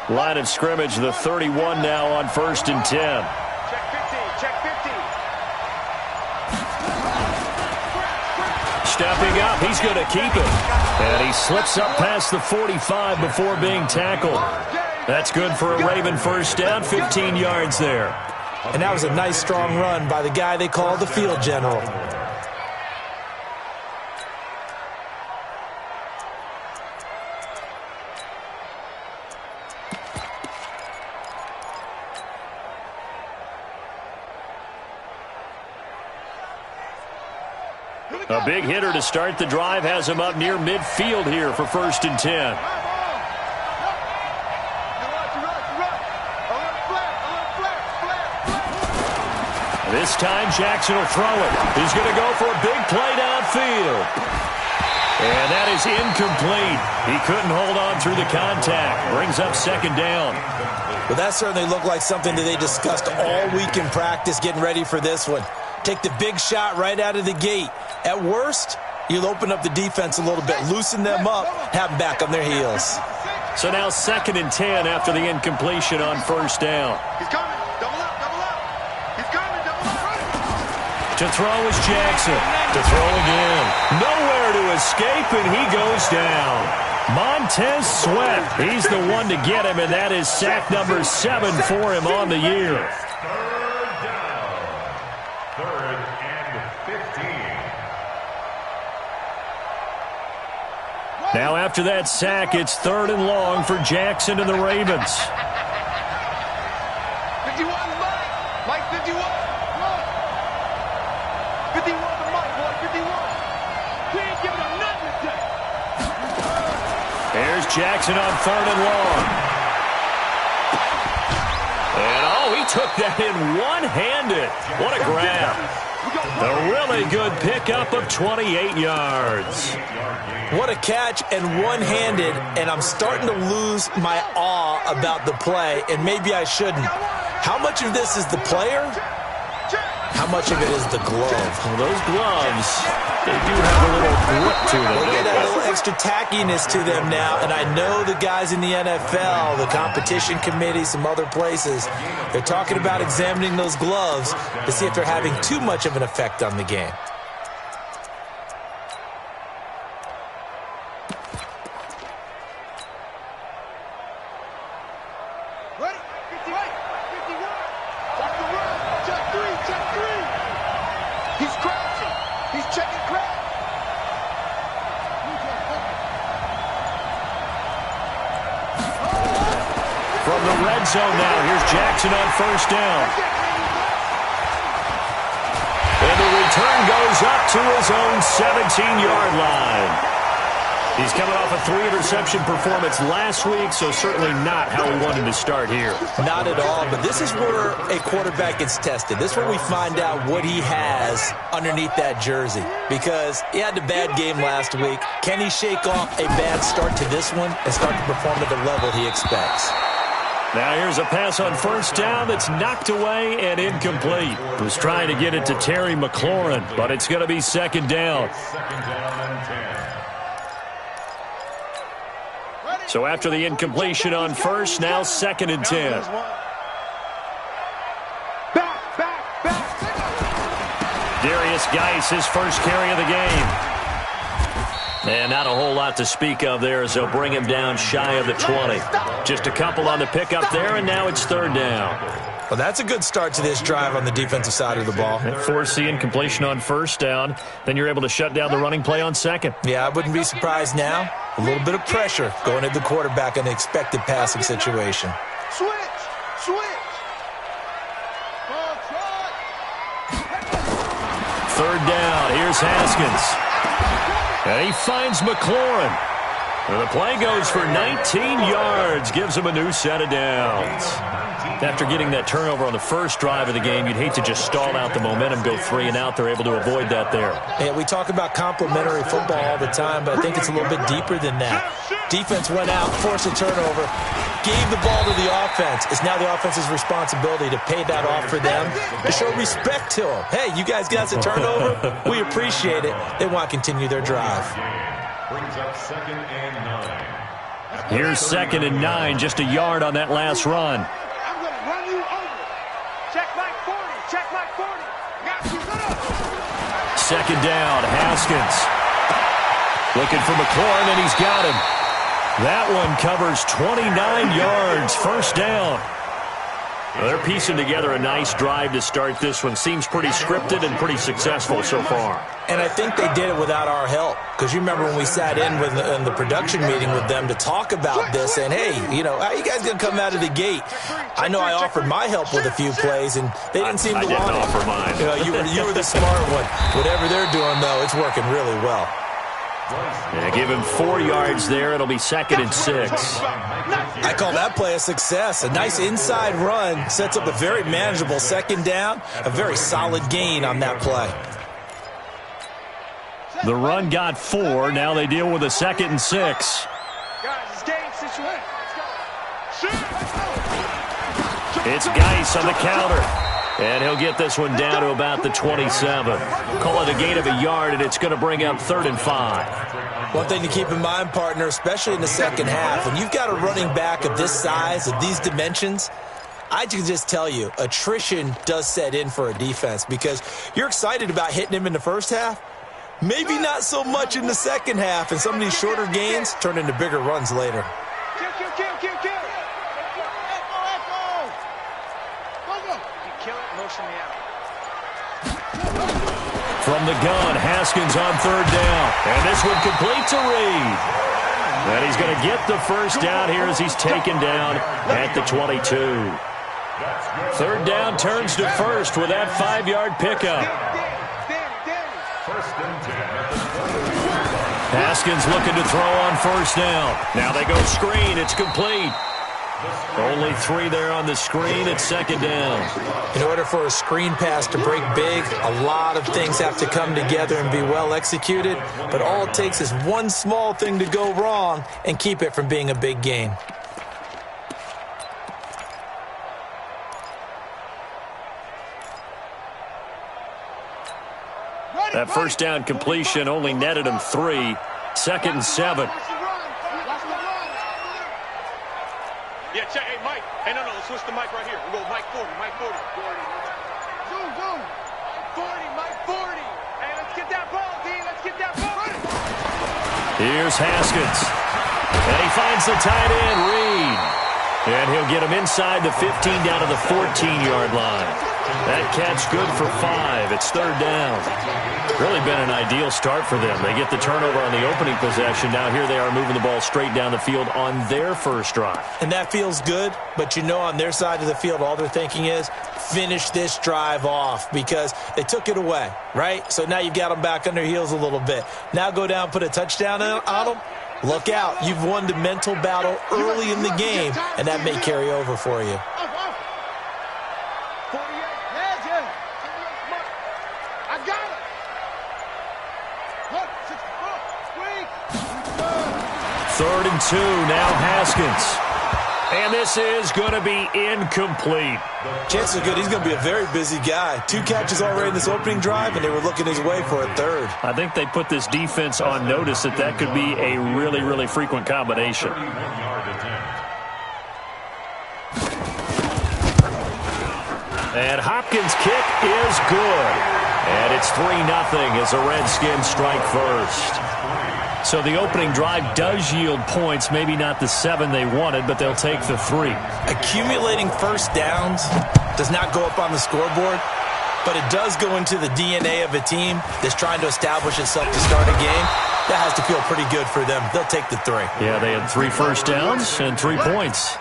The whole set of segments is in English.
line of scrimmage, the 31 now on 1st and 10. Check 50, check 50. Stepping up, he's going to keep it. And he slips up past the 45 before being tackled. That's good for a Raven first down, 15 yards there. And that was a nice, strong run by the guy they call the field general. A big hitter to start the drive has him up near midfield here for 1st and 10. This time Jackson will throw it. He's going to go for a big play downfield. And that is incomplete. He couldn't hold on through the contact. Brings up 2nd down. Well, that certainly looked like something that they discussed all week in practice getting ready for this one. Take the big shot right out of the gate. At worst, you'll open up the defense a little bit, loosen them up, have them back on their heels. So now 2nd and 10 after the incompletion on 1st down. He's coming. Double up, double up. He's coming, double up. To throw is Jackson. To throw again. Nowhere to escape, and he goes down. Montez Sweat, he's the one to get him, and that is sack number 7 for him on the year. Now after that sack, it's 3rd and long for Jackson and the Ravens. 51 to Mike. Mike 51. 51 to Mike, boy, 51. We ain't giving him nothing today. There's Jackson on 3rd and long. And he took that in one-handed. What a grab. A really good pickup of 28 yards. What a catch and one-handed, and I'm starting to lose my awe about the play, and maybe I shouldn't. How much of this is the player? How much of it is the glove? Well, those gloves, they do have a little grip to them. They get a little extra tackiness to them now, and I know the guys in the NFL, the competition committee, some other places, they're talking about examining those gloves to see if they're having too much of an effect on the game. Zone now. Here's Jackson on 1st down. And the return goes up to his own 17-yard line. He's coming off a 3-interception performance last week, so certainly not how he wanted to start here. Not at all, but this is where a quarterback gets tested. This is where we find out what he has underneath that jersey, because he had a bad game last week. Can he shake off a bad start to this one and start to perform at the level he expects? Now here's a pass on 1st down that's knocked away and incomplete. Was trying to get it to Terry McLaurin, but it's going to be 2nd down. So after the incompletion on 1st, now 2nd and 10. Darius Geis, his first carry of the game. And not a whole lot to speak of there as they'll bring him down shy of the 20. Just a couple on the pickup there, and now it's 3rd down. Well, that's a good start to this drive on the defensive side of the ball. Force the incompletion on 1st down. Then you're able to shut down the running play on 2nd. Yeah, I wouldn't be surprised now. A little bit of pressure going at the quarterback in the expected passing situation. Switch! 3rd down. Here's Haskins. And he finds McLaurin. And the play goes for 19 yards. Gives him a new set of downs. After getting that turnover on the first drive of the game, you'd hate to just stall out the momentum, go 3 and out. They're able to avoid that there. Yeah, we talk about complementary football all the time, but I think it's a little bit deeper than that. Defense went out, forced a turnover, gave the ball to the offense. It's now the offense's responsibility to pay that off for them, to show respect to them. Hey, you guys got us a turnover? We appreciate it. They want to continue their drive. Brings up 2nd and 9. Here's 2nd and 9, just a yard on that last run. I'm going to run you over. Check Mike 40. Check Mike 40. Got you. Second down, Haskins. Looking for McLaurin, and he's got him. That one covers 29 yards, first down. Well, they're piecing together a nice drive to start this one. Seems pretty scripted and pretty successful so far. And I think they did it without our help. Because you remember when we sat in the production meeting with them to talk about this, and hey, you know, how you guys going to come out of the gate? I know I offered my help with a few plays, and they didn't seem to want it. I didn't offer mine. You know, you were the smart one. Whatever they're doing, though, it's working really well. Yeah, give him 4 yards there. It'll be 2nd and 6. I call that play a success. A nice inside run sets up a very manageable second down, a very solid gain on that play. The run got 4. Now they deal with a 2nd and 6. Guys, it's game situation. It's Geis on the counter. And he'll get this one down to about the 27. Call it a gain of a yard, and it's going to bring up 3rd and 5. One thing to keep in mind, partner, especially in the second half, when you've got a running back of this size, of these dimensions, I can just tell you, attrition does set in for a defense because you're excited about hitting him in the first half. Maybe not so much in the second half, and some of these shorter gains turn into bigger runs later. Kill. Kill it, motion me out. From the gun, Haskins on 3rd down. And this one complete to Reed. And he's going to get the first down here as he's taken down at the 22. 3rd down turns to 1st with that 5-yard pickup. Haskins looking to throw on 1st down. Now they go screen. It's complete. Only 3 there on the screen. It's 2nd down. In order for a screen pass to break big, a lot of things have to come together and be well executed. But all it takes is one small thing to go wrong and keep it from being a big gain. That 1st down completion only netted him 3. 2nd and 7. Yeah, check. Hey, Mike. Hey, no, let's switch the mic right here. We'll go Mike 40, Mike 40. Zoom. 40, Mike 40. Hey, let's get that ball, D. Let's get that ball. Here's Haskins. And he finds the tight end, Reed. And he'll get him inside the 15 down to the 14-yard line. That catch good for 5. It's 3rd down. Really been an ideal start for them. They get the turnover on the opening possession. Now here they are moving the ball straight down the field on their first drive. And that feels good, but you know on their side of the field all they're thinking is finish this drive off because they took it away, right? So now you've got them back on their heels a little bit. Now go down, put a touchdown on them. Look out. You've won the mental battle early in the game, and that may carry over for you. 3rd and 2, now Haskins. And this is going to be incomplete. Chances are good he's going to be a very busy guy. 2 catches already in this opening drive, and they were looking his way for a 3rd. I think they put this defense on notice that could be a really, really frequent combination. And Hopkins' kick is good. And it's 3-0 as the Redskins strike first. So the opening drive does yield points, maybe not the 7 they wanted, but they'll take the 3. Accumulating first downs does not go up on the scoreboard, but it does go into the DNA of a team that's trying to establish itself to start a game. That has to feel pretty good for them. They'll take the 3. Yeah, they had 3 first downs and 3 points.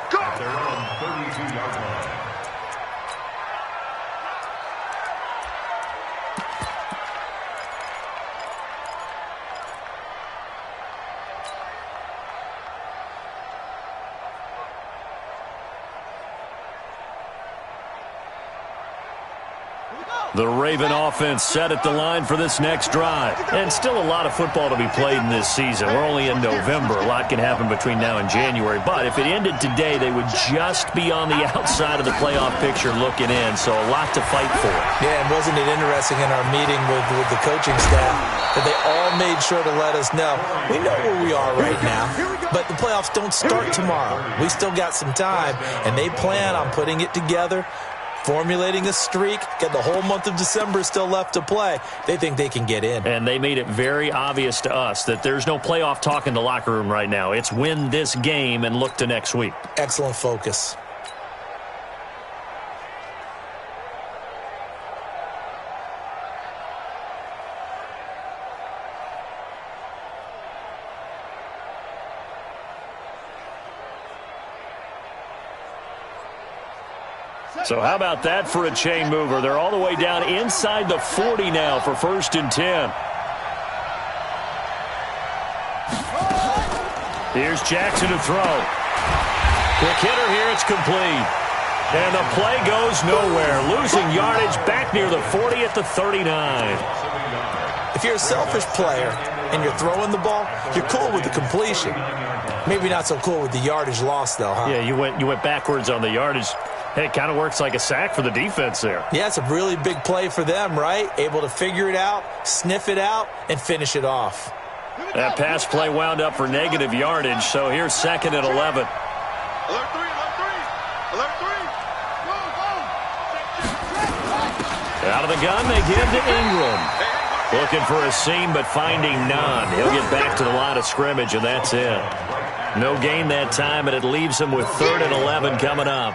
Here we go. The Raven offense set at the line for this next drive. And still a lot of football to be played in this season. We're only in November. A lot can happen between now and January. But if it ended today, they would just be on the outside of the playoff picture looking in. So a lot to fight for. Yeah, and wasn't it interesting in our meeting with the coaching staff that they all made sure to let us know, we know where we are right now, but the playoffs don't start tomorrow. We still got some time, and they plan on putting it together, formulating a streak, get the whole month of December still left to play. They think they can get in. And they made it very obvious to us that there's no playoff talk in the locker room right now. It's win this game and look to next week. Excellent focus. So how about that for a chain mover? They're all the way down inside the 40 now for 1st and 10. Here's Jackson to throw. Quick hitter here, it's complete. And the play goes nowhere. Losing yardage back near the 40 at the 39. If you're a selfish player and you're throwing the ball, you're cool with the completion. Maybe not so cool with the yardage loss, though, huh? Yeah, you went backwards on the yardage. Hey, it kind of works like a sack for the defense there. Yeah, it's a really big play for them, right? Able to figure it out, sniff it out, and finish it off. That pass play wound up for negative yardage, so here's 2nd and 11. Alert 3, alert 3. Alert 3. Go, go. Out of the gun, they give to Ingram. Looking for a seam, but finding none. He'll get back to the line of scrimmage, and that's it. No gain that time, and it leaves him with 3rd and 11 coming up.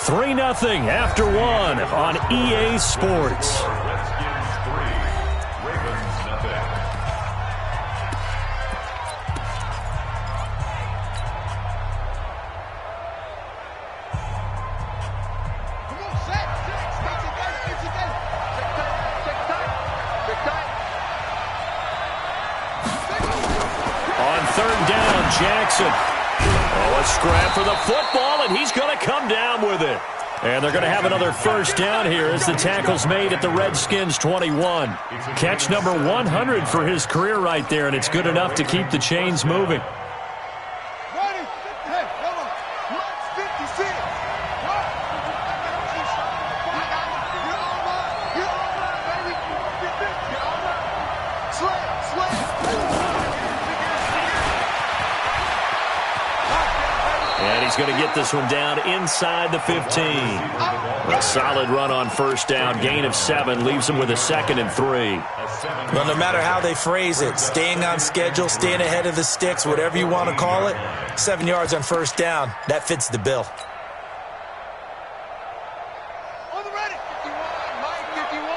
Three 3-0 after one on EA Sports. Jackson. Oh, a scrap for the football, and he's going to come down with it. And they're going to have another 1st down here as the tackle's made at the Redskins' 21. Catch number 100 for his career right there, and it's good enough to keep the chains moving. He's going to get this one down inside the 15. A solid run on 1st down. Gain of 7 leaves him with a 2nd and 3. Well, no matter how they phrase it, staying on schedule, staying ahead of the sticks, whatever you want to call it, 7 yards on 1st down, that fits the bill. On the ready. 51, Mike 51.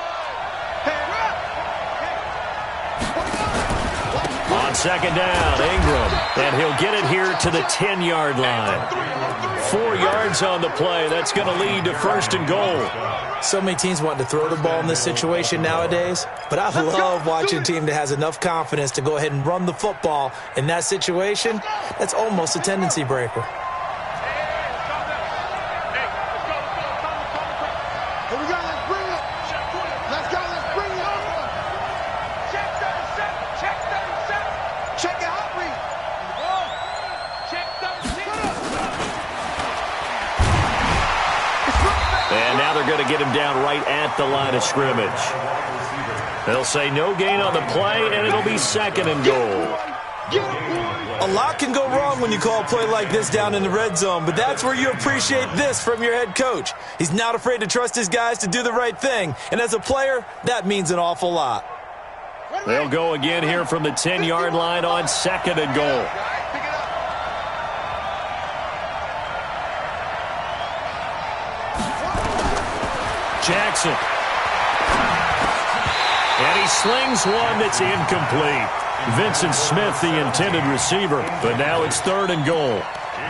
On 2nd down, Ingram. And he'll get it here to the 10-yard line. 4 yards on the play. That's going to lead to 1st and goal. So many teams want to throw the ball in this situation nowadays, but I love watching a team that has enough confidence to go ahead and run the football. In that situation, that's almost a tendency breaker. Going to get him down right at the line of scrimmage. They'll say no gain on the play, and it'll be 2nd and goal. A lot can go wrong when you call a play like this down in the red zone, but that's where you appreciate this from your head coach. He's not afraid to trust his guys to do the right thing, and as a player, that means an awful lot. They'll go again here from the 10-yard line on 2nd and goal. Jackson. And he slings one that's incomplete. Vincent Smith, the intended receiver, but now it's 3rd and goal.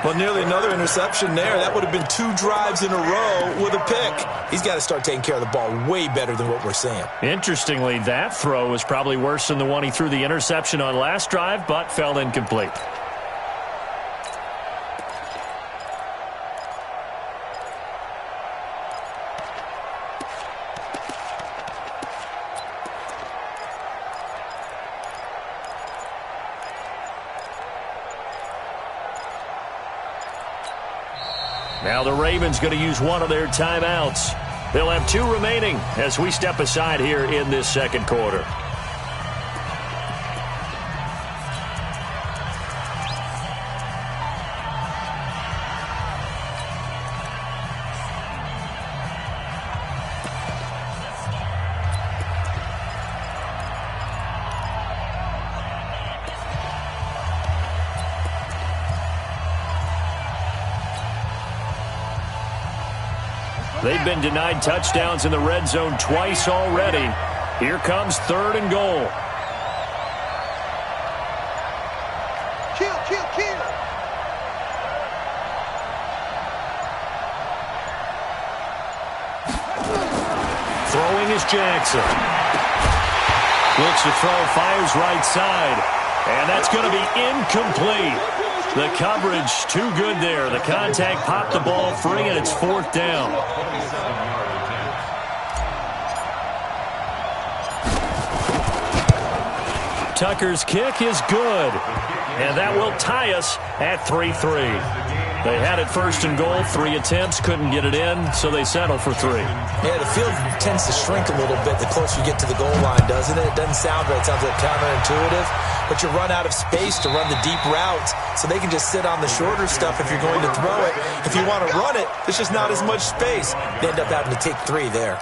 Well, nearly another interception there. That would have been 2 drives in a row with a pick. He's got to start taking care of the ball way better than what we're seeing. Interestingly, that throw was probably worse than the one he threw the interception on last drive, but fell incomplete. Now the Ravens going to use one of their timeouts. They'll have 2 remaining as we step aside here in this second quarter. They've been denied touchdowns in the red zone twice already. Here comes 3rd and goal. Kill, kill, kill. Throwing is Jackson. Looks to throw, fires right side. And that's going to be incomplete. The coverage too good there. The contact popped the ball free, and it's 4th down. Tucker's kick is good. And that will tie us at 3-3. They had it 1st and goal, 3 attempts, couldn't get it in, so they settle for 3. Yeah, the field tends to shrink a little bit the closer you get to the goal line, doesn't it? It doesn't sound right. It sounds like counterintuitive. But you run out of space to run the deep routes, so they can just sit on the shorter stuff if you're going to throw it. If you want to run it, there's just not as much space. They end up having to take 3 there.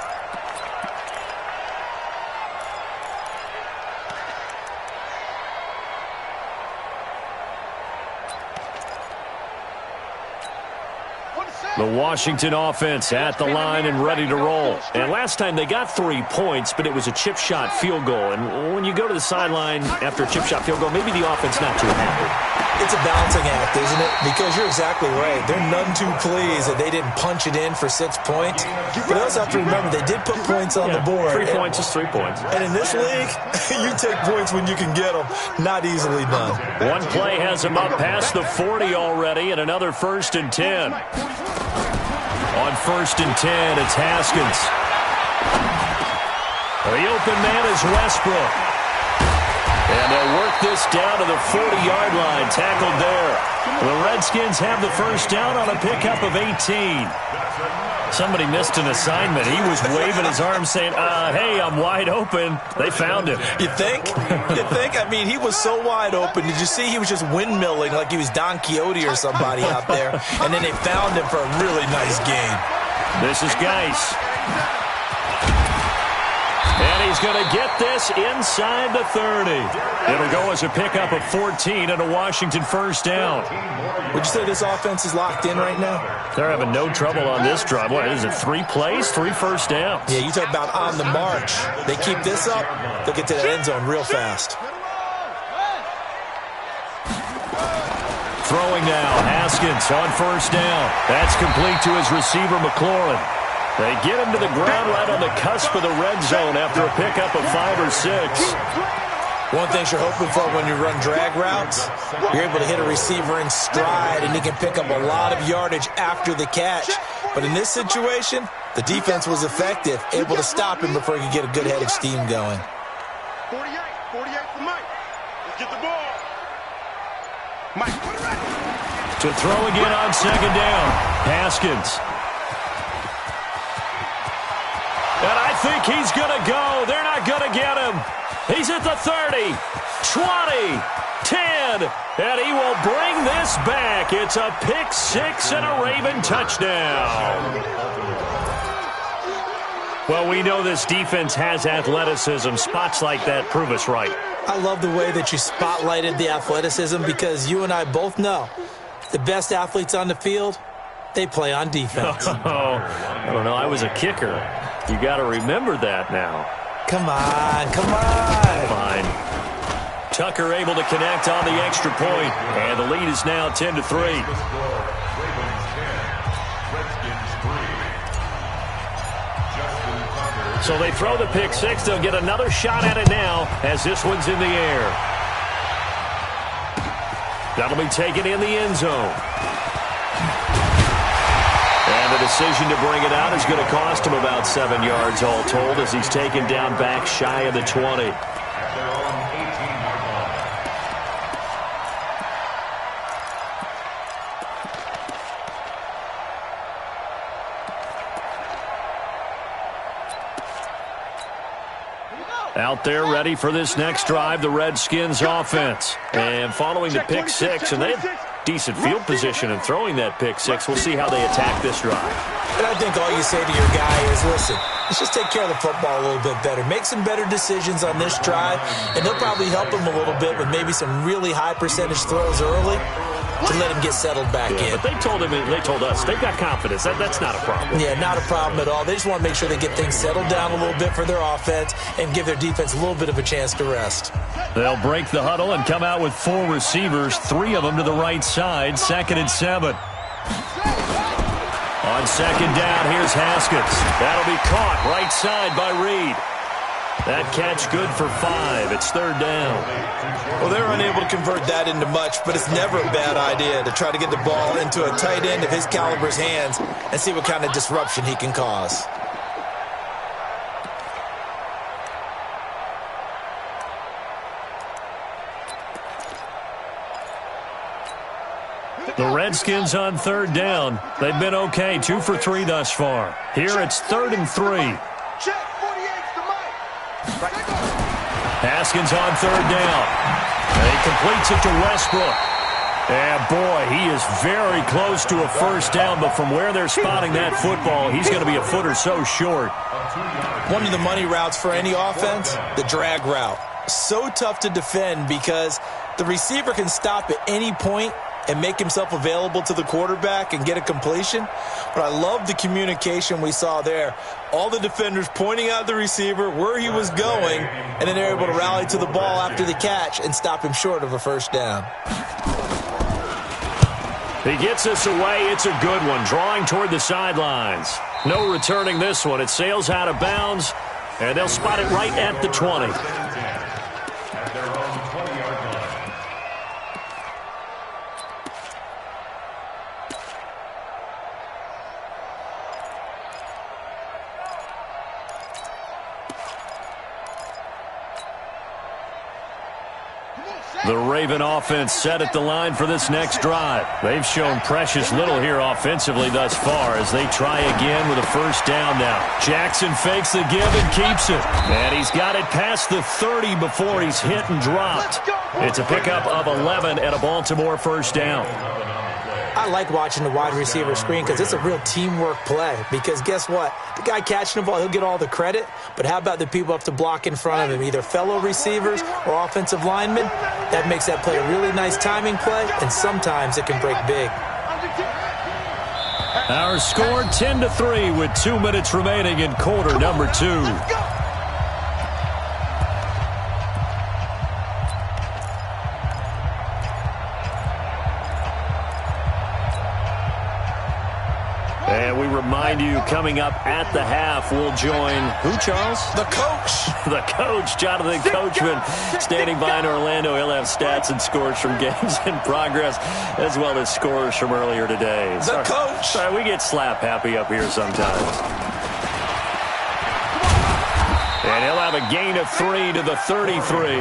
The Washington offense at the line and ready to roll. And last time they got 3 points, but it was a chip shot field goal. And when you go to the sideline after a chip shot field goal, maybe the offense not too happy. It's a balancing act, isn't it? Because you're exactly right. They're none too pleased that they didn't punch it in for 6 points. But I also have to remember they did put points on the board. 3 points is 3 points. And in this league, you take points when you can get them. Not easily done. One play has him up past the 40 already, and another 1st and 10. On 1st and 10, it's Haskins. The open man is Westbrook. And they'll work this down to the 40-yard line, tackled there. The Redskins have the 1st down on a pickup of 18. Somebody missed an assignment. He was waving his arms saying, hey, I'm wide open. They found him. You think? You think? I mean, he was so wide open. Did you see he was just windmilling like he was Don Quixote or somebody out there? And then they found him for a really nice game. This is Geis. And he's going to get this inside the 30. It'll go as a pickup of 14 and a Washington 1st down. Would you say this offense is locked in right now? They're having no trouble on this drive. What is it, 3 plays, 3 1st downs? Yeah, you talk about on the march. They keep this up, they'll get to the end zone real fast. Throwing now, Haskins on 1st down. That's complete to his receiver, McLaurin. They get him to the ground right on the cusp of the red zone after a pickup of 5 or 6. One thing you're hoping for when you run drag routes, you're able to hit a receiver in stride, and he can pick up a lot of yardage after the catch. But in this situation, the defense was effective, able to stop him before he could get a good head of steam going. 48 for Mike. Let's get the ball. Mike, put it right. To throw again on 2nd down, Haskins. And I think he's going to go. They're not going to get him. He's at the 30, 20, 10, and he will bring this back. It's a pick 6 and a Raven touchdown. Well, we know this defense has athleticism. Spots like that prove us right. I love the way that you spotlighted the athleticism because you and I both know the best athletes on the field, they play on defense. Oh, I don't know. I was a kicker. You got to remember that now. Come on, come on. Fine. Tucker able to connect on the extra point, and the lead is now 10-3. So they throw the pick six. They'll get another shot at it now as this one's in the air. That'll be taken in the end zone. And the decision to bring it out is going to cost him about 7 yards all told as he's taken down back shy of the 20. Out there ready for this next drive, the Redskins offense. And following the pick six, and they have decent field position in throwing that pick six. We'll see how they attack this drive. And I think all you say to your guy is, listen, let's just take care of the football a little bit better. Make some better decisions on this drive, and they'll probably help him a little bit with maybe some really high percentage throws early to let him get settled back in. But they told us, they've got confidence. That's not a problem. Yeah, not a problem at all. They just want to make sure they get things settled down a little bit for their offense and give their defense a little bit of a chance to rest. They'll break the huddle and come out with 4 receivers, 3 of them to the right side, 2nd and 7. On second down, here's Haskins. That'll be caught right side by Reed. That catch good for 5. It's 3rd down. Well, they're unable to convert that into much, but it's never a bad idea to try to get the ball into a tight end of his caliber's hands and see what kind of disruption he can cause. The Redskins on 3rd down. They've been okay, 2 for 3 thus far. Here it's 3rd and 3. Haskins on 3rd down. And he completes it to Westbrook. And boy, he is very close to a first down, but from where they're spotting that football, he's going to be a foot or so short. One of the money routes for any offense, the drag route. So tough to defend because the receiver can stop at any point and make himself available to the quarterback and get a completion. But I love the communication we saw there. All the defenders pointing out the receiver, where he was going, and then they're able to rally to the ball after the catch and stop him short of a first down. He gets this away. It's a good one, drawing toward the sidelines. No returning this one. It sails out of bounds, and they'll spot it right at the 20. The Raven offense set at the line for this next drive. They've shown precious little here offensively thus far as they try again with a first down now. Jackson fakes the give and keeps it. And he's got it past the 30 before he's hit and dropped. It's a pickup of 11 and a Baltimore first down. I like watching the wide receiver screen because it's a real teamwork play. Because guess what? The guy catching the ball, he'll get all the credit. But how about the people up to block in front of him, either fellow receivers or offensive linemen? That makes that play a really nice timing play, and sometimes it can break big. Our score 10-3 with 2 minutes remaining in quarter number 2. And we remind you, coming up at the half, we'll join who, Charles? The coach. The coach, Jonathan Coachman, standing by in Orlando. He'll have stats and scores from games in progress, as well as scores from earlier today. The coach. Sorry, we get slap happy up here sometimes. And he'll have a gain of 3 to the 33.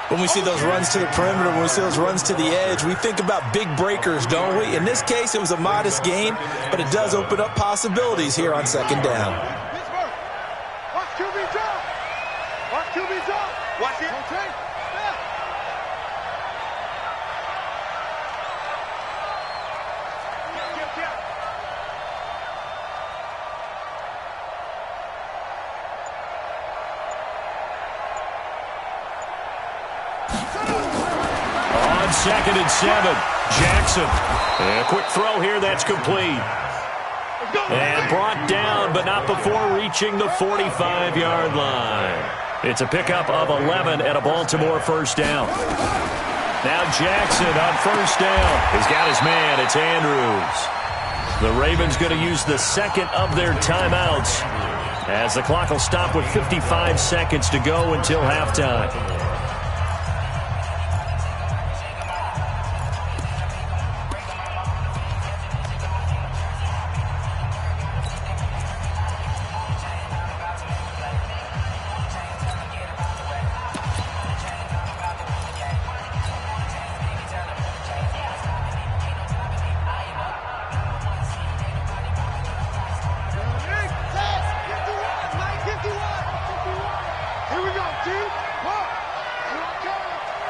When we see those runs to the perimeter, when we see those runs to the edge, we think about big breakers, don't we? In this case, it was a modest gain, but it does open up possibilities here on second down. Watch QB drop. Watch QB drop. Watch it. Second and 7. Jackson. And a quick throw here. That's complete. And brought down, but not before reaching the 45-yard line. It's a pickup of 11 and a Baltimore first down. Now Jackson on first down. He's got his man. It's Andrews. The Ravens going to use the second of their timeouts as the clock will stop with 55 seconds to go until halftime.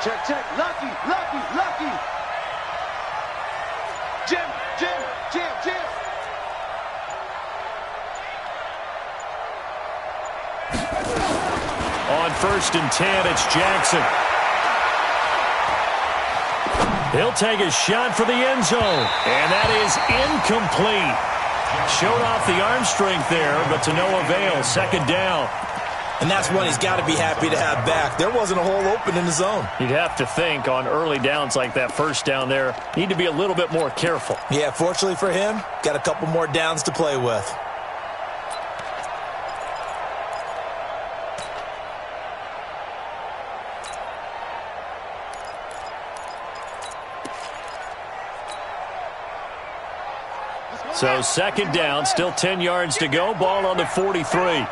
Check. Lucky. Jim. On first and 10, it's Jackson. He'll take a shot for the end zone, and that is incomplete. Showed off the arm strength there, but to no avail. Second down. And that's one he's got to be happy to have back. There wasn't a hole open in the zone. You'd have to think on early downs like that first down there, need to be a little bit more careful. Yeah, fortunately for him, got a couple more downs to play with. So second down, still 10 yards to go. Ball on the 43.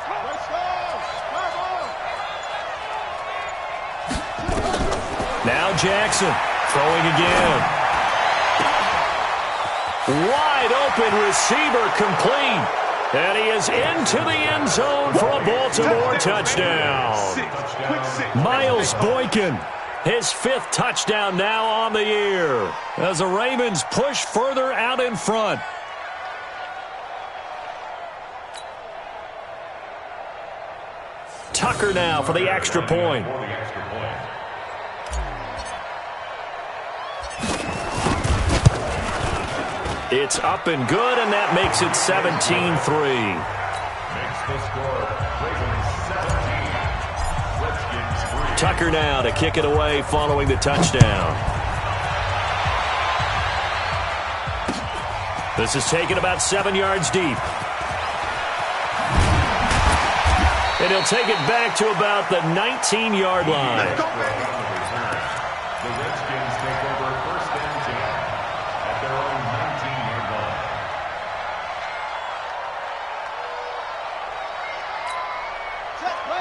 Now Jackson throwing again. Wide open receiver complete. And he is into the end zone for a Baltimore touchdown. Miles Boykin, his fifth touchdown now on the year as the Ravens push further out in front. Tucker now for the extra point. It's up and good, and that makes it 17-3. Tucker now to kick it away following the touchdown. This is taken about 7 yards deep. And he'll take it back to about the 19-yard line. The Redskins take over first and 10 at their own 19-yard line.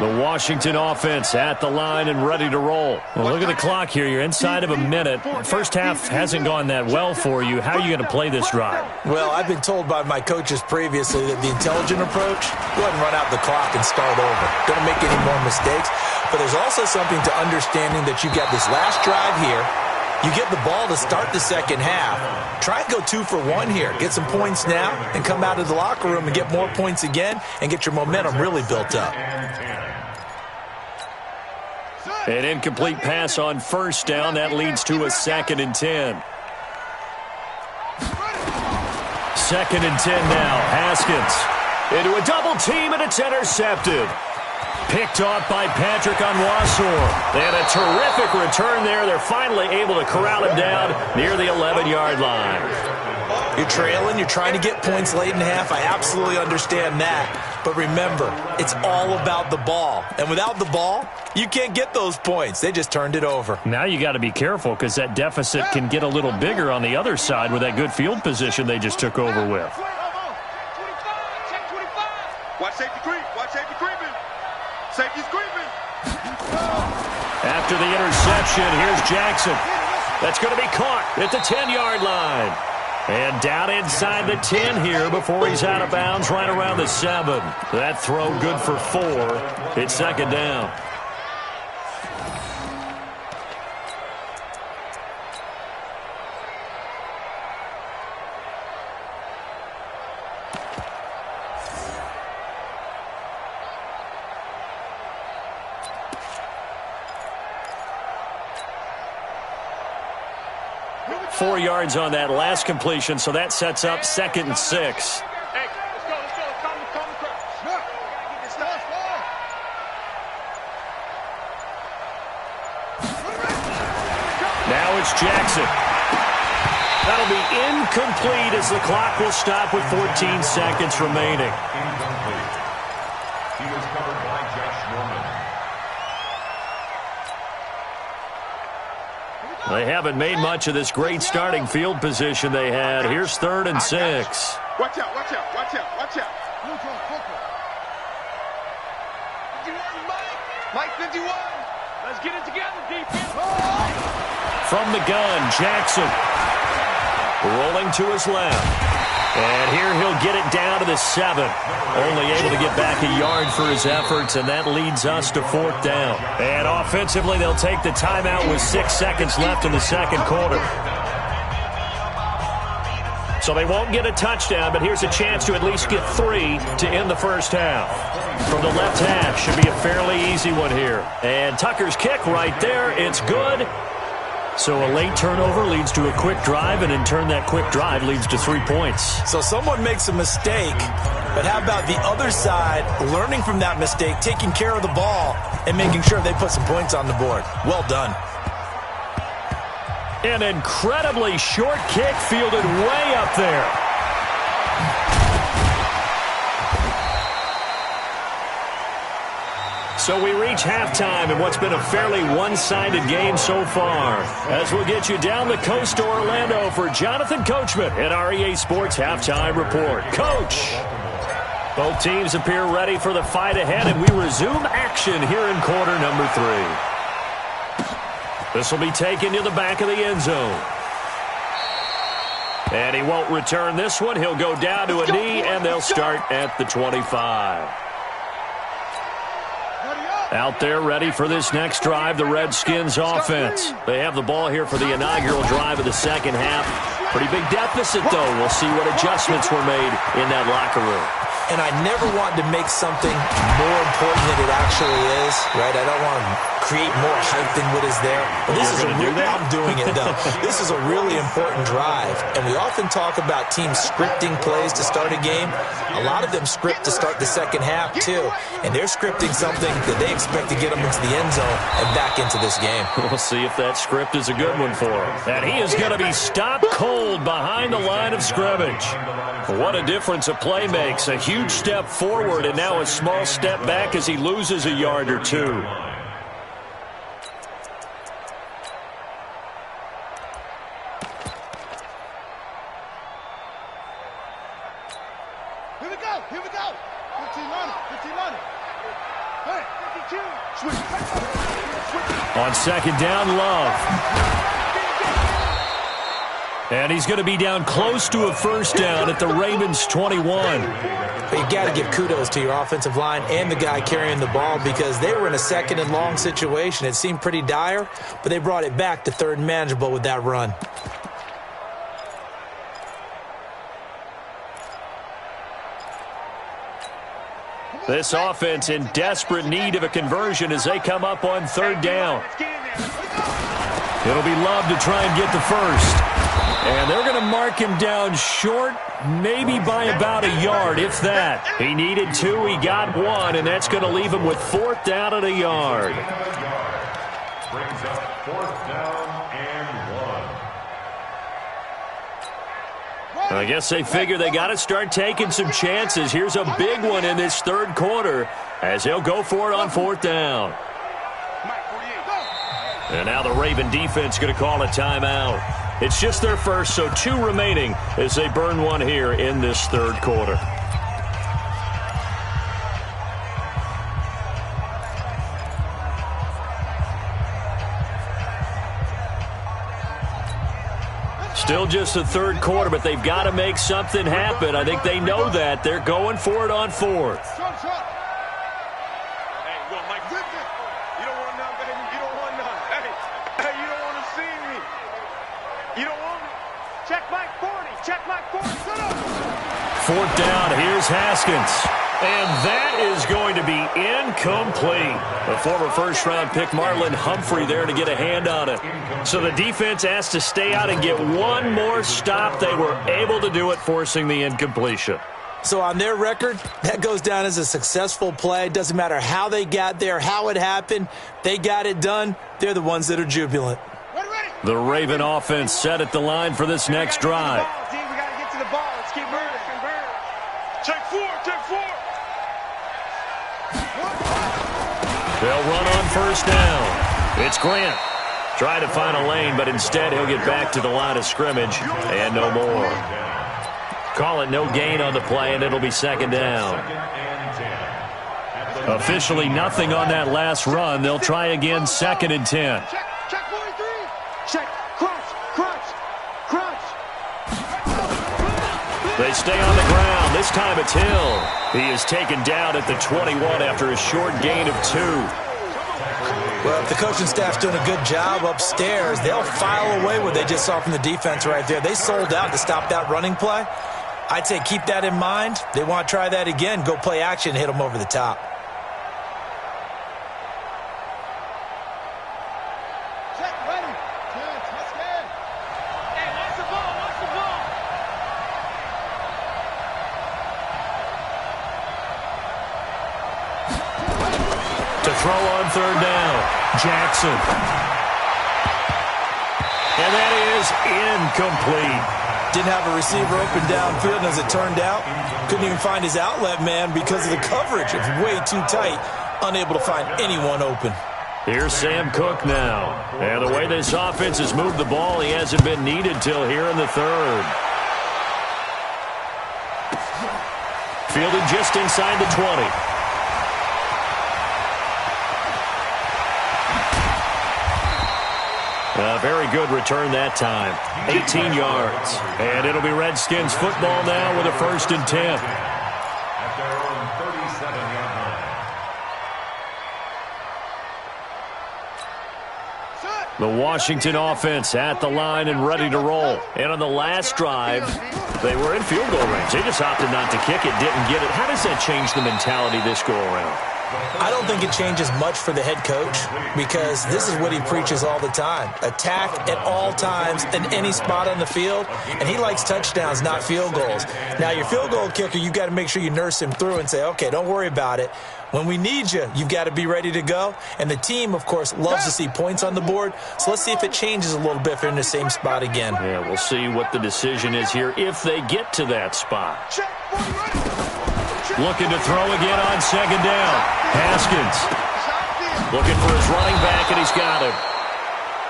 The Washington offense at the line and ready to roll. Well, look at the clock here. You're inside of a minute. First half hasn't gone that well for you. How are you going to play this drive? Well, I've been told by my coaches previously that the intelligent approach, go ahead and run out the clock and start over. Don't make any more mistakes. But there's also something to understanding that you got this last drive here. You get the ball to start the second half. Try and go 2 for 1 here. Get some points now and come out of the locker room and get more points again and get your momentum really built up. An incomplete pass on first down. That leads to a 2nd and 10. 2nd and 10 now. Haskins into a double team, and it's intercepted. Picked off by Patrick Onwuasor. And a terrific return there. They're finally able to corral him down near the 11-yard line. You're trailing. You're trying to get points late in half. I absolutely understand that. But remember, it's all about the ball. And without the ball, you can't get those points. They just turned it over. Now you got to be careful because that deficit can get a little bigger on the other side with that good field position they just took over with. Watch safety creep. Watch safety creeping. Safety's creeping. After the interception, here's Jackson. That's going to be caught at the 10-yard line. And down inside the 10 here before he's out of bounds right around the 7. That throw good for 4. It's 2nd down. Four yards on that last completion, so that sets up 2nd and 6. Hey, let's go. Calm the crowd. We gotta get this It's Jackson. That'll be incomplete as the clock will stop with 14 seconds remaining. Incomplete. He was covered by Josh Norman. They haven't made much of this great starting field position they had. Here's 3rd and 6. Watch out, watch out, watch out, watch out. Mike 51. Let's get it together, defense. From the gun, Jackson. Rolling to his left. And here he'll get it down to the 7. Only able to get back a yard for his efforts, and that leads us to 4th down. And offensively, they'll take the timeout with 6 seconds left in the second quarter. So they won't get a touchdown, but here's a chance to at least get 3 to end the first half. From the left half, should be a fairly easy one here. And Tucker's kick right there, it's good. So a late turnover leads to a quick drive, and in turn that quick drive leads to 3 points. So someone makes a mistake, but how about the other side learning from that mistake, taking care of the ball, and making sure they put some points on the board? Well done. An incredibly short kick fielded way up there. So we reach halftime in what's been a fairly one-sided game so far. As we'll get you down the coast to Orlando for Jonathan Coachman at our EA Sports Halftime Report. Coach! Both teams appear ready for the fight ahead, and we resume action here in quarter number 3. This will be taken to the back of the end zone. And he won't return this one. He'll go down to a knee, and they'll start at the 25. Out there ready for this next drive, the Redskins offense. They have the ball here for the inaugural drive of the second half. Pretty big deficit, though. We'll see what adjustments were made in that locker room. And I never want to make something more important than it actually is, right? I don't want to create more hype than what is there. But this is I'm doing it, though. This is a really important drive. And we often talk about teams scripting plays to start a game. A lot of them script to start the second half, too. And they're scripting something that they expect to get them into the end zone and back into this game. We'll see if that script is a good one for him. And he is going to be stopped cold behind the line of scrimmage. What a difference a play makes. A huge step forward and now a small step back as he loses a yard or 2. Here we go, here we go. 15 on it, 15 on it. Hey, 52. Switch. On second down, Love. And he's going to be down close to a first down at the Ravens 21. But you got to give kudos to your offensive line and the guy carrying the ball because they were in a second and long situation. It seemed pretty dire, but they brought it back to third and manageable with that run. This offense in desperate need of a conversion as they come up on third down. It'll be Love to try and get the first. And they're going to mark him down short, maybe by about a yard, if that. He needed 2, he got 1, and that's going to leave him with 4th down at a yard. Brings up 4th down and 1. I guess they figure they got to start taking some chances. Here's a big one in this third quarter as they'll go for it on 4th down. And now the Raven defense going to call a timeout. It's just their first, so 2 remaining as they burn one here in this third quarter. Still just the third quarter, but they've got to make something happen. I think they know that. They're going for it on 4th. Hey, well, Mike, you don't want none, baby. You don't want none. Hey, you don't want to see me. You don't want me. Check Mike 40. Check Mike 40. Sit up. 4th down. Here's Haskins. And that is going to be incomplete. The former first-round pick Marlon Humphrey there to get a hand on it. So the defense asked to stay out and get one more stop. They were able to do it, forcing the incompletion. So on their record, that goes down as a successful play. Doesn't matter how they got there, how it happened. They got it done. They're the ones that are jubilant. Ready. The Raven offense set at the line for this next drive. We got to get to the ball. Let's keep moving. Take four. They'll run on first down. It's Grant. Try to find a lane, but instead he'll get back to the line of scrimmage and no more. Call it no gain on the play, and it'll be second down. Officially nothing on that last run. They'll try again, 2nd and 10. Check 43. Check. Crunch. They stay on the ground. This time it's Hill. He is taken down at the 21 after a short gain of 2. Well, if the coaching staff's doing a good job upstairs, they'll file away what they just saw from the defense right there. They sold out to stop that running play. I'd say keep that in mind. They want to try that again. Go play action, hit them over the top. Check, ready. Let's go. Hey, watch the ball. To throw on third down, Jackson. And that is incomplete. Didn't have a receiver open downfield, and as it turned out, couldn't even find his outlet man because of the coverage. It's way too tight, unable to find anyone open. Here's Sam Cook now. And the way this offense has moved the ball, he hasn't been needed till here in the third. Fielded just inside the 20. A very good return that time. 18 yards. And it'll be Redskins football now with a 1st and 10. At their own 37-yard line. The Washington offense at the line and ready to roll. And on the last drive, they were in field goal range. They just opted not to kick it, didn't get it. How does that change the mentality this go around? I don't think it changes much for the head coach because this is what he preaches all the time. Attack at all times in any spot on the field, and he likes touchdowns, not field goals. Now, your field goal kicker, you've got to make sure you nurse him through and say, okay, don't worry about it. When we need you, you've got to be ready to go. And the team, of course, loves to see points on the board. So let's see if it changes a little bit if they're in the same spot again. Yeah, we'll see what the decision is here if they get to that spot. Looking to throw again on second down. Haskins looking for his running back, and he's got him.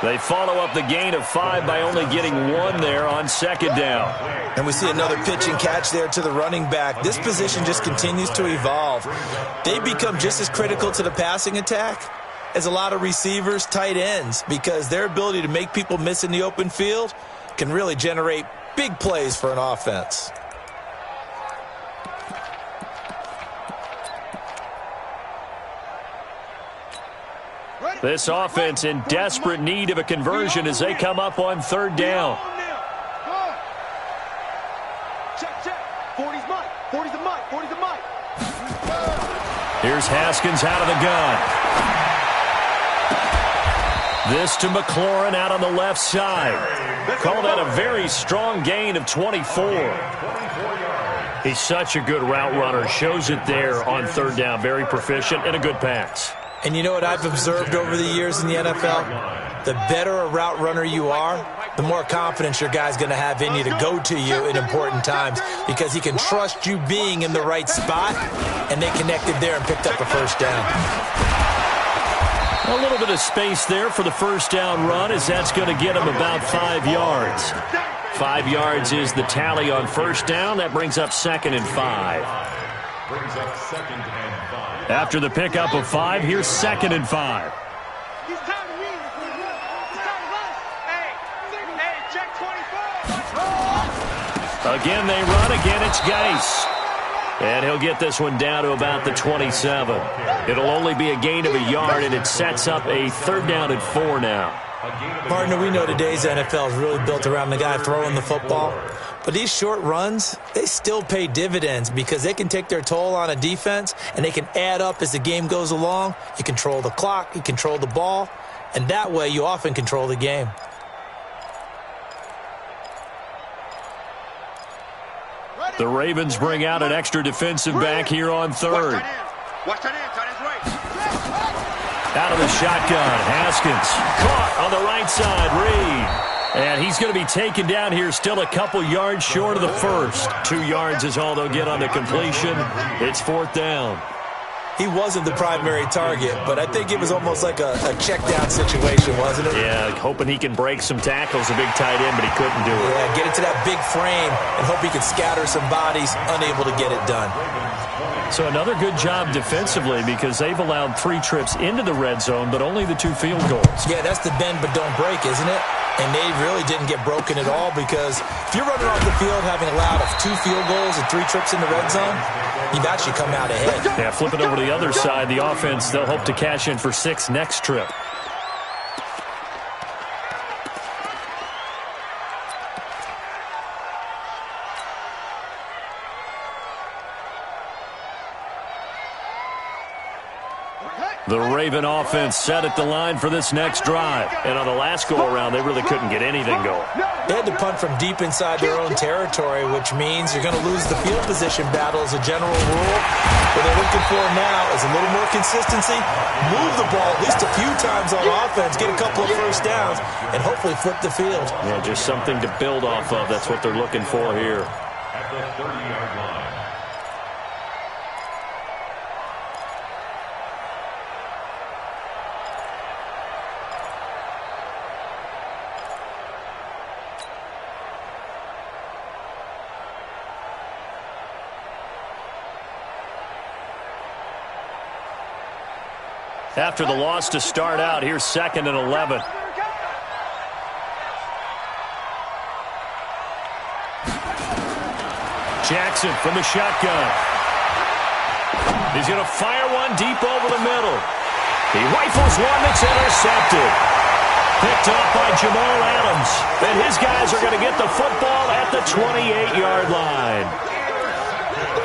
They follow up the gain of 5 by only getting 1 there on second down. And we see another pitch and catch there to the running back. This position just continues to evolve. They become just as critical to the passing attack as a lot of receivers, tight ends, because their ability to make people miss in the open field can really generate big plays for an offense. This offense in desperate need of a conversion as they come up on third down. Check. 40's Mike. 40's the Mike. 40's the Mike. Here's Haskins out of the gun. This to McLaurin out on the left side. Call that a very strong gain of 24. He's such a good route runner. Shows it there on third down. Very proficient and a good pass. And you know what I've observed over the years in the NFL? The better a route runner you are, the more confidence your guy's going to have in you to go to you in important times because he can trust you being in the right spot, and they connected there and picked up a first down. A little bit of space there for the first down run as that's going to get him about 5 yards. 5 yards is the tally on first down. That brings up 2nd and 5. Brings up 2nd and 5. After the pickup of 5, here's 2nd and 5. It's time to win. It's time to run. Hey, check 24. Again, they run. Again, it's Geis. And he'll get this one down to about the 27. It'll only be a gain of a yard, and it sets up a third down and 4 now. Partner, we know today's NFL is really built around the guy throwing the football. But these short runs, they still pay dividends because they can take their toll on a defense, and they can add up as the game goes along. You control the clock, you control the ball, and that way you often control the game. The Ravens bring out an extra defensive back here on third. Watch that in. Tight end's right. Out of the shotgun, Haskins caught on the right side, Reed. And he's going to be taken down here, still a couple yards short of the first. 2 yards is all they'll get on the completion. It's 4th down. He wasn't the primary target, but I think it was almost like a check-down situation, wasn't it? Yeah, hoping he can break some tackles, a big tight end, but he couldn't do it. Yeah, get it to that big frame and hope he can scatter some bodies, unable to get it done. So another good job defensively because they've allowed 3 trips into the red zone, but only the 2 field goals. Yeah, that's the bend but don't break, isn't it? And they really didn't get broken at all because if you're running off the field having allowed 2 field goals and 3 trips in the red zone, you've actually come out ahead. Yeah, flip it over to the other side. The offense, they'll hope to cash in for 6 next trip. The Raven offense set at the line for this next drive. And on the last go-around, they really couldn't get anything going. They had to punt from deep inside their own territory, which means you're going to lose the field position battle as a general rule. What they're looking for now is a little more consistency, move the ball at least a few times on offense, get a couple of first downs, and hopefully flip the field. Yeah, just something to build off of. That's what they're looking for here. At the 30-yard line. After the loss to start out, here's 2nd and 11. Jackson from the shotgun. He's going to fire one deep over the middle. He rifles one that's intercepted. Picked up by Jamal Adams. And his guys are going to get the football at the 28-yard line.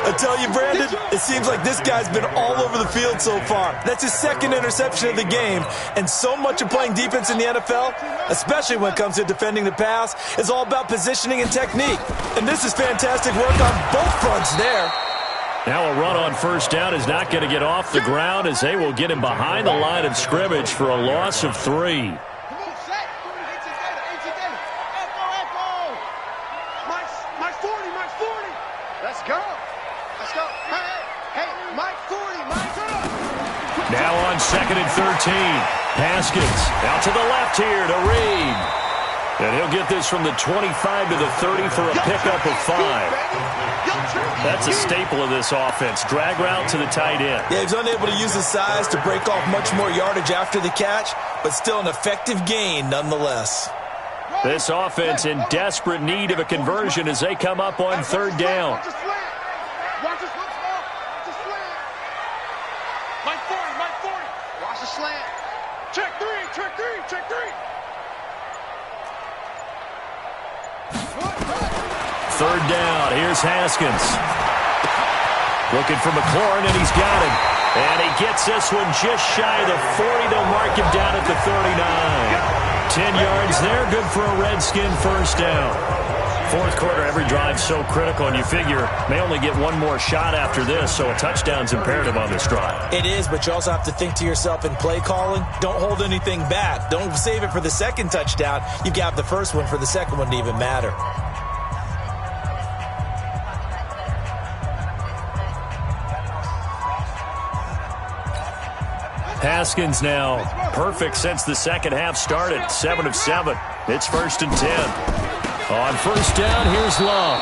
I tell you, Brandon, it seems like this guy's been all over the field so far. That's his 2nd interception of the game. And so much of playing defense in the NFL, especially when it comes to defending the pass, is all about positioning and technique. And this is fantastic work on both fronts there. Now a run on 1st down is not going to get off the ground as they will get him behind the line of scrimmage for a loss of 3. Now on 2nd and 13. Haskins out to the left here to Reed. And he'll get this from the 25 to the 30 for a pickup of 5. That's a staple of this offense. Drag route to the tight end. Yeah, he's unable to use his size to break off much more yardage after the catch, but still an effective gain nonetheless. This offense in desperate need of a conversion as they come up on 3rd down. Third down. Here's Haskins. Looking for McLaurin, and he's got him. And he gets this one just shy of the 40. They'll mark him down at the 39. 10 yards there. Good for a Redskin 1st down. 4th quarter, every drive so critical, and you figure may only get one more shot after this, so a touchdown's imperative on this drive. It is, but you also have to think to yourself in play calling, don't hold anything back. Don't save it for the 2nd touchdown. You've got the 1st one for the 2nd one to even matter. Haskins now perfect since the 2nd half started. 7 of 7. It's 1st and 10. On 1st down, here's Love.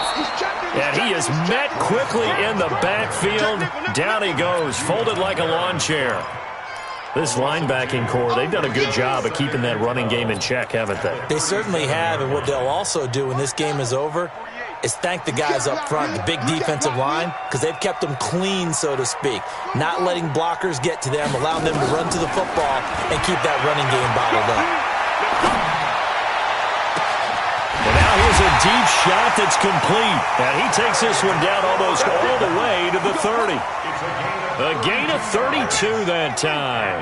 And he is met quickly in the backfield. Down he goes, folded like a lawn chair. This linebacking core, they've done a good job of keeping that running game in check, haven't they? They certainly have, and what they'll also do when this game is over is thank the guys up front, the big defensive line, because they've kept them clean, so to speak. Not letting blockers get to them, allowing them to run to the football and keep that running game bottled up. And now here's a deep shot that's complete. And he takes this one down almost all the way to the 30. A gain of 32 that time.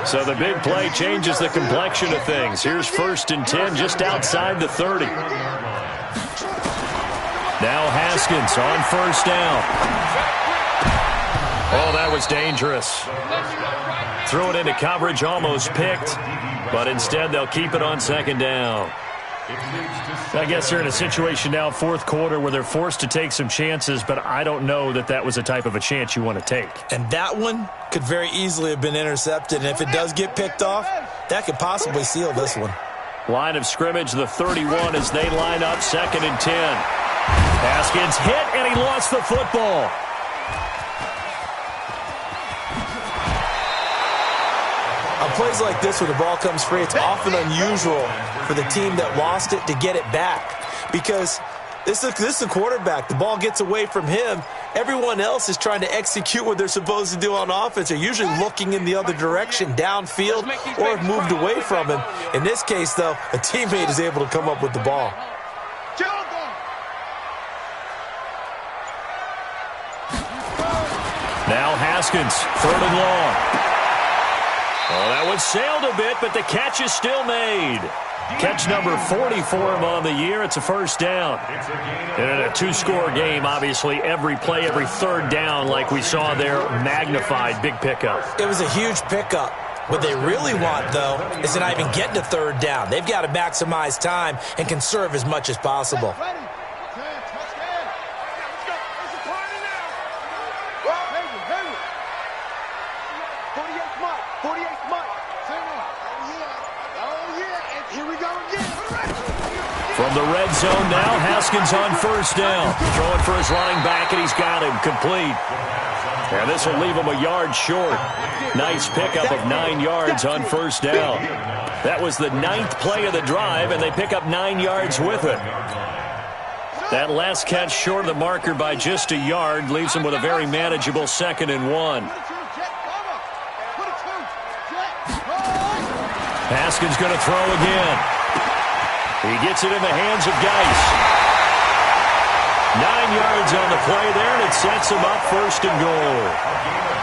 So the big play changes the complexion of things. Here's 1st and 10 just outside the 30. Now Haskins on 1st down. Oh, that was dangerous. Threw it into coverage, almost picked, but instead they'll keep it on second down. I guess they're in a situation now, fourth quarter, where they're forced to take some chances, but I don't know that that was the type of a chance you want to take. And that one could very easily have been intercepted, and if it does get picked off, that could possibly seal this one. Line of scrimmage, the 31 as they line up, 2nd and 10. Haskins hit, and he lost the football. On plays like this where the ball comes free, it's often unusual for the team that lost it to get it back, because this is a quarterback. The ball gets away from him. Everyone else is trying to execute what they're supposed to do on offense. They're usually looking in the other direction, downfield, or have moved away from him. In this case, though, a teammate is able to come up with the ball. Now Haskins, 3rd and long. Oh, that one sailed a bit, but the catch is still made. Catch number 40 for him on the year. It's a first down. And in a 2-score game, obviously, every play, every 3rd down, like we saw there, magnified, big pickup. It was a huge pickup. What they really want, though, is to not even get to 3rd down. They've got to maximize time and conserve as much as possible. From the red zone now, Haskins on 1st down. Throwing for his running back, and he's got him complete. And this will leave him a yard short. Nice pickup of 9 yards on 1st down. That was the 9th play of the drive, and they pick up 9 yards with it. That last catch short of the marker by just a yard leaves him with a very manageable 2nd and 1. Haskins going to throw again. He gets it in the hands of Geis. 9 yards on the play there, and it sets him up 1st and goal.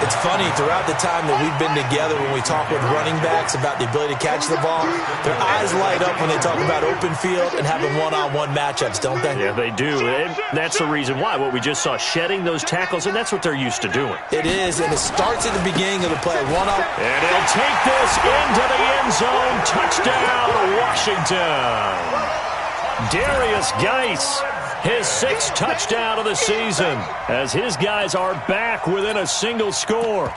It's funny, throughout the time that we've been together, when we talk with running backs about the ability to catch the ball, their eyes light up when they talk about open field and having one-on-one matchups, don't they? Yeah, they do. And that's the reason why. What we just saw, shedding those tackles, and that's what they're used to doing. It is, and it starts at the beginning of the play. One-up. And he'll take this into the end zone. Touchdown, Washington. Darius Geis, his 6th touchdown of the season, as his guys are back within a single score.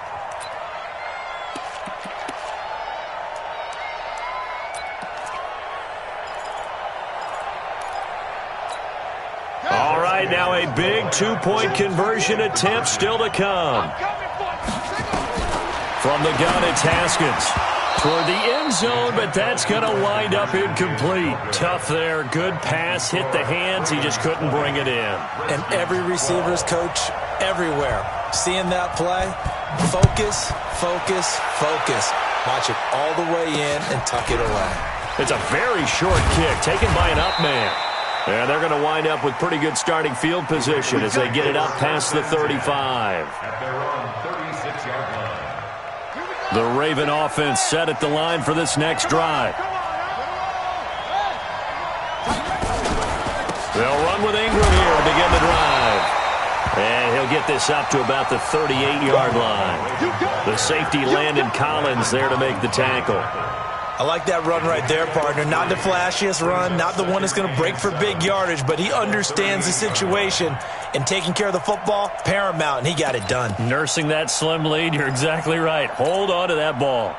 All right, now a big 2-point conversion attempt still to come. From the gun, it's Haskins. Toward the end zone, but that's going to wind up incomplete. Tough there. Good pass. Hit the hands. He just couldn't bring it in. And every receiver's coach everywhere, seeing that play, focus, focus, focus. Watch it all the way in and tuck it away. It's a very short kick taken by an up man. And they're going to wind up with pretty good starting field position as they get it up past the 35. At their own 36-yard line. The Raven offense set at the line for this next drive. They'll run with Ingram here to begin the drive. And he'll get this up to about the 38-yard line. The safety, Landon Collins, there to make the tackle. I like that run right there, partner. Not the flashiest run, not the one that's going to break for big yardage, but he understands the situation, and taking care of the football, paramount, and he got it done. Nursing that slim lead, you're exactly right. Hold on to that ball.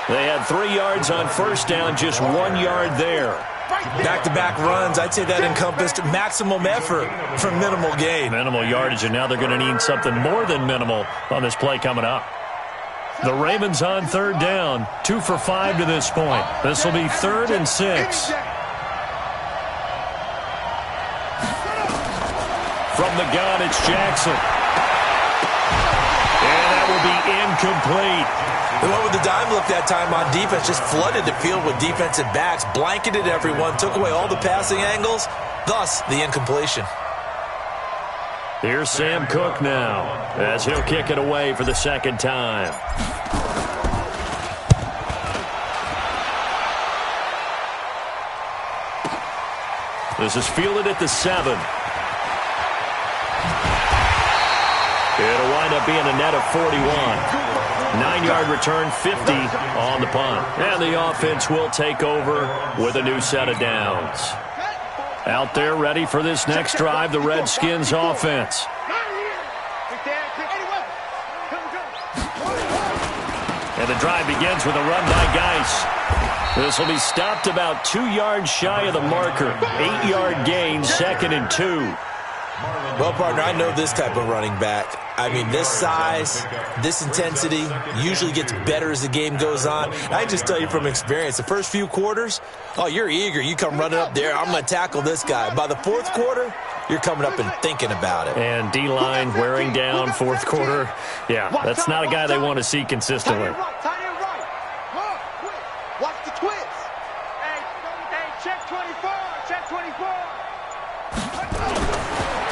They had 3 yards on 1st down, just 1 yard there. Back-to-back runs, I'd say that encompassed maximum effort for minimal gain. Minimal yardage, and now they're going to need something more than minimal on this play coming up. The Ravens on 3rd down, 2 for 5 to this point. This will be 3rd and 6. From the gun, it's Jackson. And that will be incomplete. They went with the dime look that time on defense, just flooded the field with defensive backs, blanketed everyone, took away all the passing angles, thus the incompletion. Here's Sam Cook now, as he'll kick it away for the second time. This is fielded at the 7. It'll wind up being a net of 41. 9-yard return, 50 on the punt. And the offense will take over with a new set of downs. Out there ready for this next drive, the Redskins offense. And the drive begins with a run by Geis. This will be stopped about 2 yards shy of the marker. 8-yard gain, 2nd and 2. Well, partner, I know this type of running back. I mean, this size, this intensity usually gets better as the game goes on. I can just tell you from experience, the first few quarters, oh, you're eager. You come running up there, I'm going to tackle this guy. By the fourth quarter, you're coming up and thinking about it. And D-line wearing down fourth quarter. Yeah, that's not a guy they want to see consistently. Watch the twist. Hey, check 24. Check 24.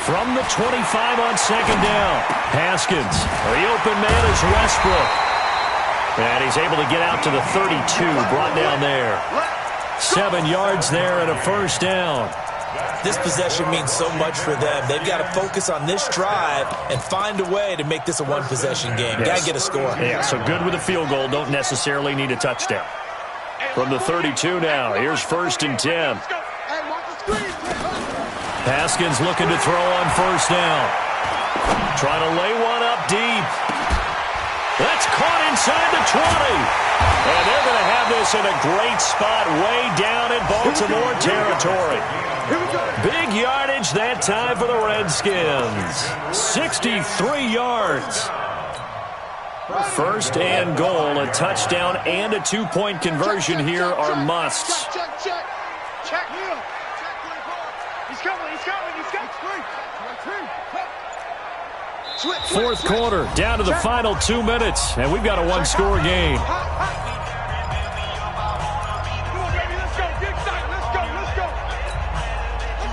From the 25 on second down, Haskins. The open man is Westbrook. And he's able to get out to the 32, brought down there. 7 yards there and a first down. This possession means so much for them. They've got to focus on this drive and find a way to make this a one-possession game. Got to get a score. Yeah, so good with a field goal. Don't necessarily need a touchdown. From the 32 now, here's 1st and 10. Haskins looking to throw on first down. Trying to lay one up deep. That's caught inside the 20. And they're going to have this in a great spot way down in Baltimore territory. Big yardage that time for the Redskins. 63 yards. 1st and goal. A touchdown and a 2-point conversion here are musts. Check him. He's coming. Fourth quarter, down to the final 2 minutes, and we've got a one-score game.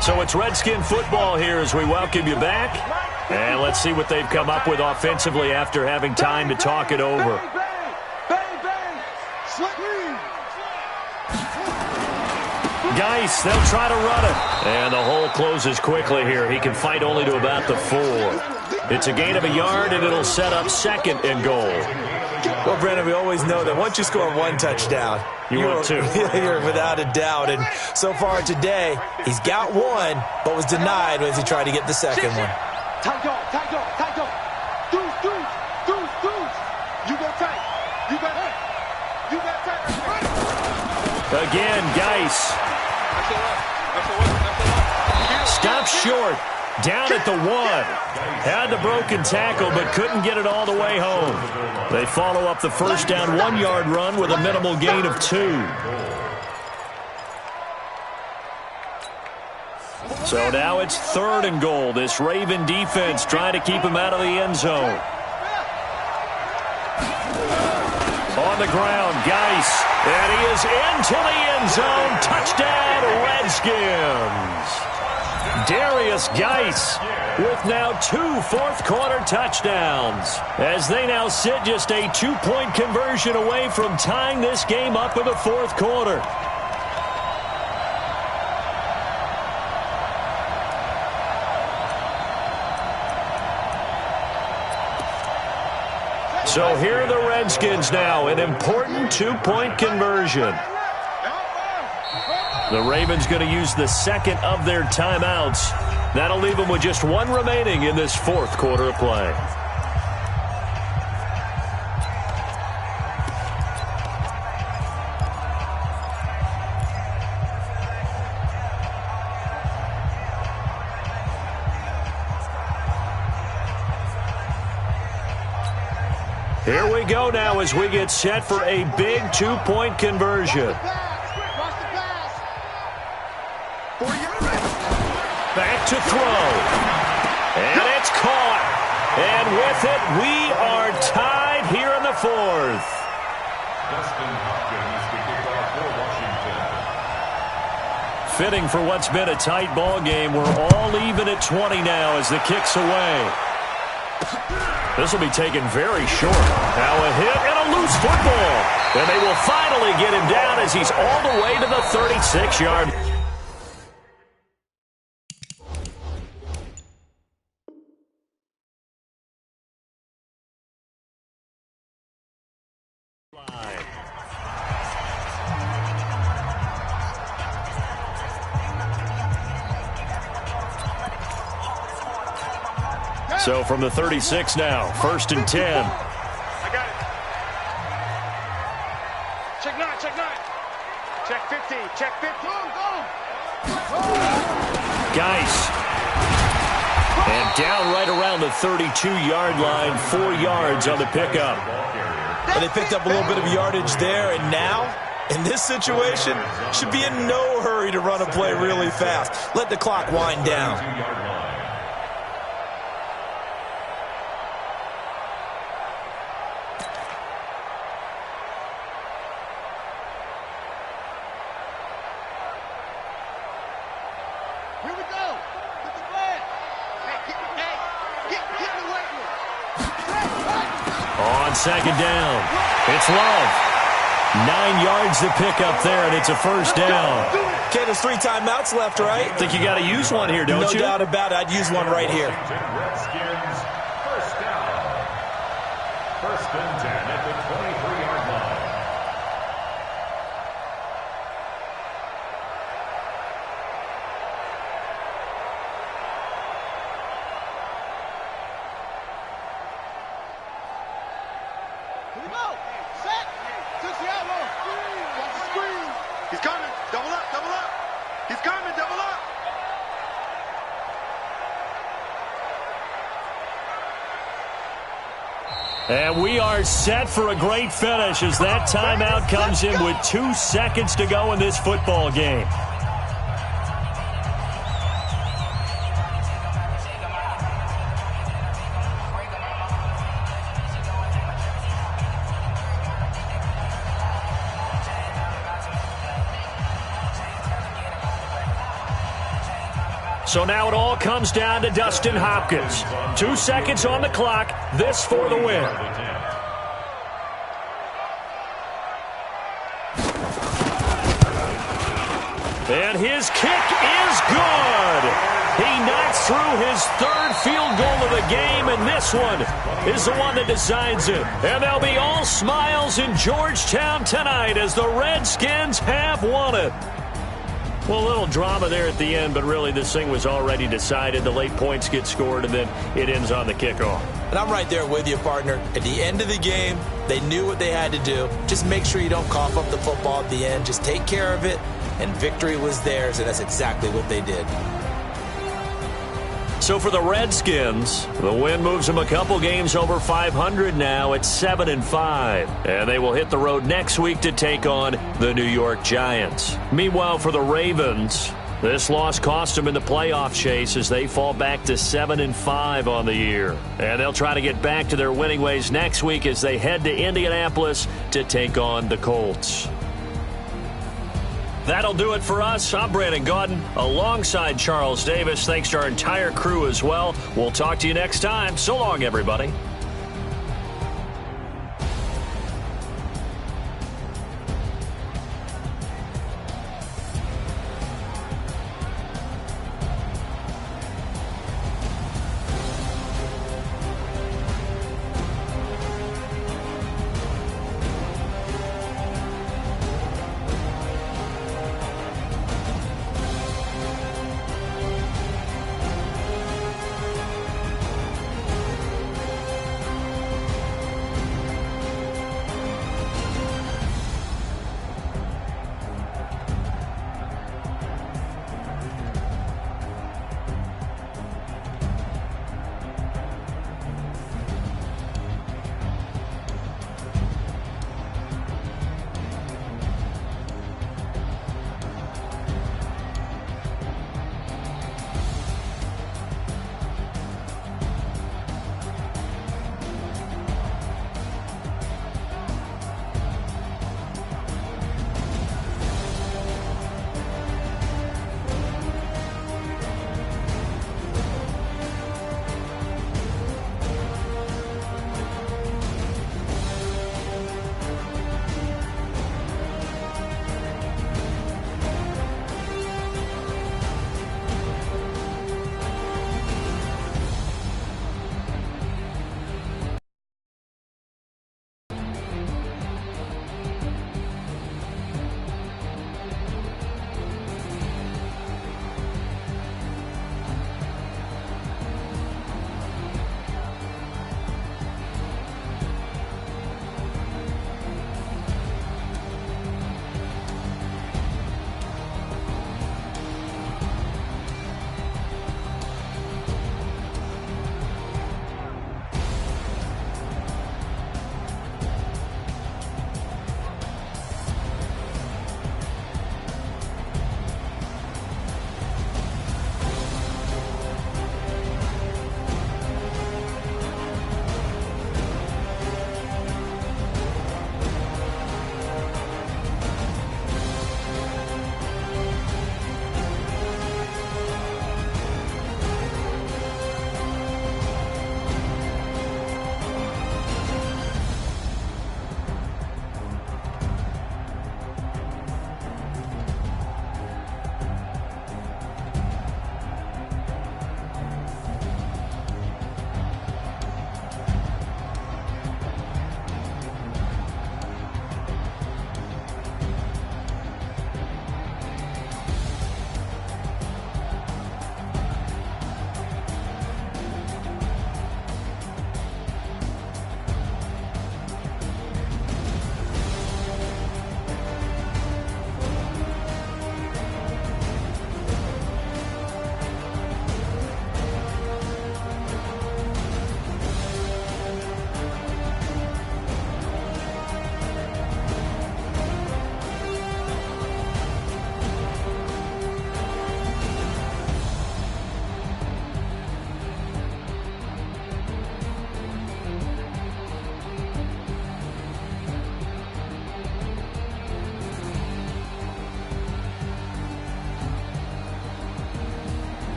So it's Redskin football here as we welcome you back. And let's see what they've come up with offensively after having time to talk it over. Geis, they'll try to run it. And the hole closes quickly here. He can fight only to about the 4. It's a gain of a yard, and it'll set up 2nd and goal. Well, Brandon, we always know that once you score 1 touchdown, you're 2. You're without a doubt. And so far today, he's got 1, but was denied as he tried to get the 2nd one. Tight dog. Deuce. You go tight. You got tight. Again, Geis. Stops short. Down at the 1. Had the broken tackle, but couldn't get it all the way home. They follow up the first down 1-yard run with a minimal gain of 2. So now it's 3rd and goal. This Raven defense trying to keep him out of the end zone. On the ground, Geis. And he is into the end zone. Touchdown, Redskins. Darius Geis with now 2 fourth-quarter touchdowns as they now sit just a 2-point conversion away from tying this game up in the fourth quarter. So here are the Redskins now, an important 2-point conversion. The Ravens going to use the 2nd of their timeouts. That'll leave them with just 1 remaining in this fourth quarter of play. Here we go now as we get set for a big 2-point conversion. Back to throw. And it's caught. And with it, we are 4th. Dustin Hopkins, the kickoff for Washington. Fitting for what's been a tight ball game. We're all even at 20 now as the kick's away. This will be taken very short. Now a hit and a loose football. And they will finally get him down as he's all the way to the 36-yard. So from the 36 now, 1st and 10. I got it. Check 9, check 9. Check 15, check 15. Go. Geis. And down right around the 32-yard line, 4 yards on the pickup. And they picked up a little bit of yardage there, and now, in this situation, should be in no hurry to run a play really fast. Let the clock wind down. Here we go. Get the flag. Get the weight room. On 2nd down, it's Love. 9 yards to pick up there, and it's a 1st down. Okay, there's 3 timeouts left, right? Think you got to use one here, don't you? No doubt about it. I'd use one right here. Redskins, 1st down. 1st and 10 at the 23-yard line. Here we go. Set. Touch the elbow. Watch the screen. He's coming. Double up, double up. He's coming, double up. And we are set for a great finish as that timeout comes in with 2 seconds to go in this football game. So now it all comes down to Dustin Hopkins. 2 seconds on the clock. This for the win. And his kick is good. He knocks through his 3rd field goal of the game, and this one is the one that decides it. And they'll be all smiles in Georgetown tonight as the Redskins have won it. Well, a little drama there at the end, but really this thing was already decided. The late points get scored, and then it ends on the kickoff. And I'm right there with you, partner. At the end of the game, they knew what they had to do. Just make sure you don't cough up the football at the end. Just take care of it, and victory was theirs, and that's exactly what they did. So for the Redskins, the win moves them a couple games over 500 now at 7-5. And they will hit the road next week to take on the New York Giants. Meanwhile, for the Ravens, this loss cost them in the playoff chase as they fall back to 7-5 on the year. And they'll try to get back to their winning ways next week as they head to Indianapolis to take on the Colts. That'll do it for us. I'm Brandon Gaudin alongside Charles Davis. Thanks to our entire crew as well. We'll talk to you next time. So long, everybody.